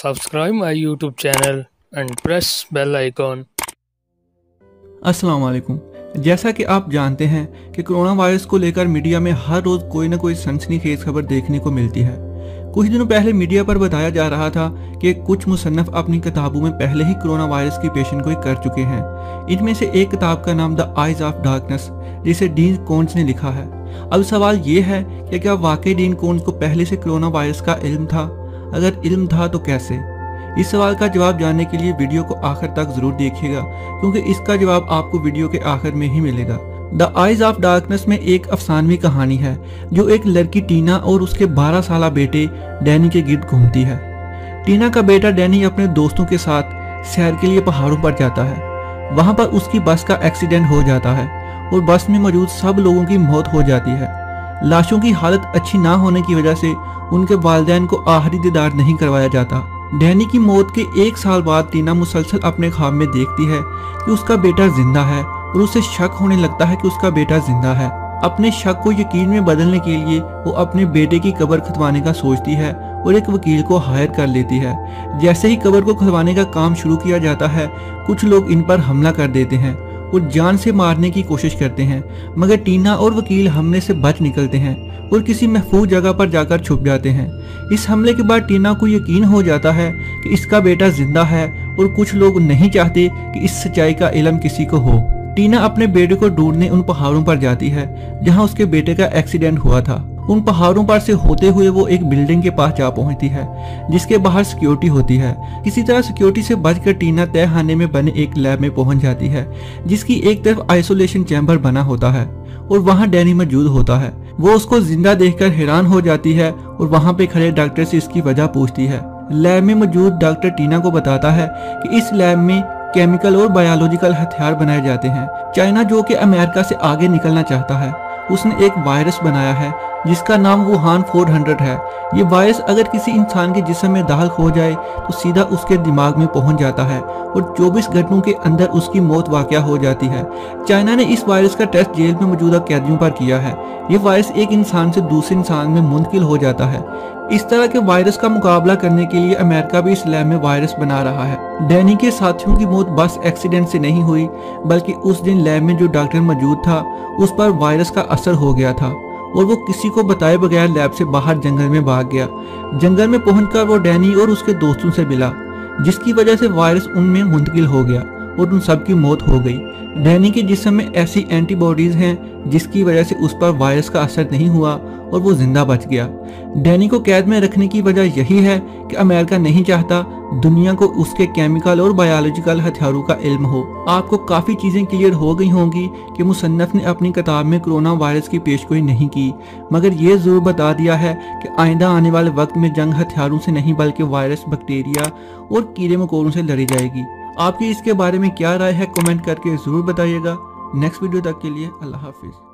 Subscribe my YouTube channel and press bell icon. अस्सलाम वालेकुम। जैसा कि आप जानते हैं कि कोरोना वायरस को लेकर मीडिया में हर रोज़ कोई ना कोई सनसनीखेज खबर देखने को मिलती है। कुछ दिनों पहले मीडिया पर बताया जा रहा था कि कुछ मुसन्नफ़ अपनी किताबों में पहले ही कोरोना वायरस की पेशन गोई कर चुके हैं। इनमें से एक किताब का नाम द आइज़ ऑफ डार्कनेस, जिसे डीन कोन्स ने लिखा है। अब सवाल ये है कि क्या वाकई डीन कोन्स को पहले से कोरोना वायरस का इल्म था? अगर इल्म था तो कैसे? इस सवाल का जवाब जानने के लिए वीडियो को आखिर तक जरूर देखिएगा, क्योंकि इसका जवाब आपको वीडियो के आखिर में ही मिलेगा। द आइज़ ऑफ डार्कनेस में एक अफसानवी कहानी है जो एक लड़की टीना और उसके 12 साल बेटे डैनी के गिर्द घूमती है। टीना का बेटा डैनी अपने दोस्तों के साथ सैर के लिए पहाड़ों पर जाता है। वहां पर उसकी बस का एक्सीडेंट हो जाता है और बस में मौजूद सब लोगों की मौत हो जाती है। लाशों की हालत अच्छी ना होने की वजह से उनके वालिदैन को आखिरी दीदार नहीं करवाया जाता। डैनी की मौत के 1 साल बाद टीना मुसलसल अपने ख्वाब में देखती है कि उसका बेटा जिंदा है और उसे शक होने लगता है कि उसका बेटा जिंदा है। अपने शक को यकीन में बदलने के लिए वो अपने बेटे की कब्र खुदवाने का सोचती है और एक वकील को हायर कर लेती है। जैसे ही कब्र को खुदवाने का काम शुरू किया जाता है, कुछ लोग इन पर हमला कर देते हैं और जान से मारने की कोशिश करते हैं, मगर टीना और वकील हमले से बच निकलते हैं और किसी महफूज जगह पर जाकर छुप जाते हैं। इस हमले के बाद टीना को यकीन हो जाता है कि इसका बेटा जिंदा है और कुछ लोग नहीं चाहते कि इस सच्चाई का इल्म किसी को हो। टीना अपने बेटे को ढूंढने उन पहाड़ों पर जाती है जहां उसके बेटे का एक्सीडेंट हुआ था। उन पहाड़ों पर से होते हुए वो एक बिल्डिंग के पास जा पहुंचती है जिसके बाहर सिक्योरिटी होती है। किसी तरह सिक्योरिटी से बचकर टीना तहखाने में बने एक लैब में पहुंच जाती है जिसकी एक तरफ आइसोलेशन चैम्बर बना होता है और वहां डैनी मौजूद होता है। वो उसको जिंदा देखकर हैरान हो जाती है और वहां पे खड़े डॉक्टर से इसकी वजह पूछती है। लैब में मौजूद डॉक्टर टीना को बताता है कि इस लैब में केमिकल और बायोलॉजिकल हथियार बनाए जाते हैं। चाइना, जो कि अमेरिका से आगे निकलना चाहता है, उसने एक वायरस बनाया है जिसका नाम वुहान 400 है। ये वायरस अगर किसी इंसान के जिस्म में दाखिल हो जाए तो सीधा उसके दिमाग में पहुंच जाता है और 24 घंटों के अंदर उसकी मौत वाक़या हो जाती है। चाइना ने इस वायरस का टेस्ट जेल में मौजूदा कैदियों पर किया है। ये वायरस एक इंसान से दूसरे इंसान में मुंतकिल हो जाता है। इस तरह के वायरस का मुकाबला करने के लिए अमेरिका भी इस लैब में वायरस बना रहा है। डैनी के साथियों की मौत बस एक्सीडेंट से नहीं हुई, बल्कि उस दिन लैब में जो डॉक्टर मौजूद था उस पर वायरस का असर हो गया था और वो किसी को बताए बगैर लैब से बाहर जंगल में भाग गया। जंगल में पहुंचकर वो डैनी और उसके दोस्तों से मिला, जिसकी वजह से वायरस उनमें मुंतकिल हो गया और उन सब की मौत हो गई। डैनी के जिस्म में ऐसी एंटीबॉडीज हैं जिसकी वजह से उस पर वायरस का असर नहीं हुआ और वो जिंदा बच गया। डैनी को कैद में रखने की वजह यही है कि अमेरिका नहीं चाहता दुनिया को उसके केमिकल और बायोलॉजिकल हथियारों का इल्म हो। आपको काफ़ी चीज़ें क्लियर हो गई होंगी कि मुसन्नफ़ ने अपनी किताब में कोरोना वायरस की पेशगोई नहीं की, मगर ये ज़रूर बता दिया है कि आइंदा आने वाले वक्त में जंग हथियारों से नहीं बल्कि वायरस, बैक्टीरिया और कीड़े मकोड़ों से लड़ी जाएगी। आपकी इसके बारे में क्या राय है, कमेंट करके ज़रूर बताइएगा। नेक्स्ट वीडियो तक के लिए अल्लाह हाफिज़।